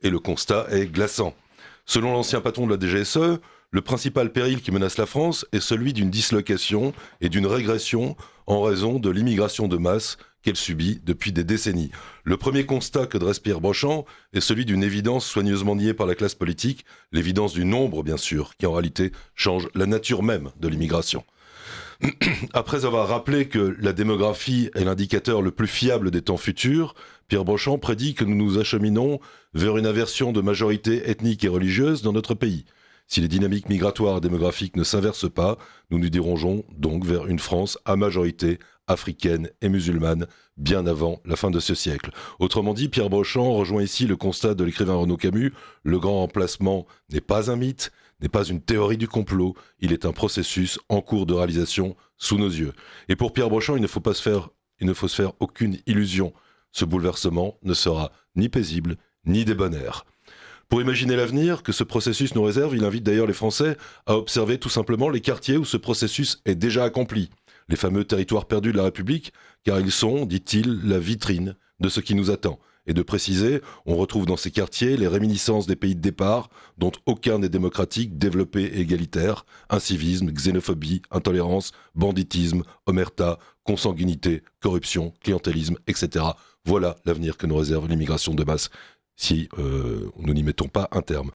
Et le constat est glaçant. Selon l'ancien patron de la DGSE, le principal péril qui menace la France est celui d'une dislocation et d'une régression en raison de l'immigration de masse qu'elle subit depuis des décennies. Le premier constat que dresse Pierre Brochand est celui d'une évidence soigneusement niée par la classe politique, l'évidence du nombre bien sûr, qui en réalité change la nature même de l'immigration. Après avoir rappelé que la démographie est l'indicateur le plus fiable des temps futurs, Pierre Brochand prédit que nous nous acheminons vers une inversion de majorité ethnique et religieuse dans notre pays. Si les dynamiques migratoires et démographiques ne s'inversent pas, nous nous dirigeons donc vers une France à majorité africaine et musulmane bien avant la fin de ce siècle. Autrement dit, Pierre Brochand rejoint ici le constat de l'écrivain Renaud Camus, le grand remplacement n'est pas un mythe, n'est pas une théorie du complot, il est un processus en cours de réalisation sous nos yeux. Et pour Pierre Brochand, il ne faut se faire aucune illusion. Ce bouleversement ne sera ni paisible, ni débonnaire. Pour imaginer l'avenir que ce processus nous réserve, il invite d'ailleurs les Français à observer tout simplement les quartiers où ce processus est déjà accompli, les fameux territoires perdus de la République, car ils sont, dit-il, la vitrine de ce qui nous attend. Et de préciser, on retrouve dans ces quartiers les réminiscences des pays de départ, dont aucun n'est démocratique, développé et égalitaire, incivisme, xénophobie, intolérance, banditisme, omerta, consanguinité, corruption, clientélisme, etc. Voilà l'avenir que nous réserve l'immigration de masse si nous n'y mettons pas un terme.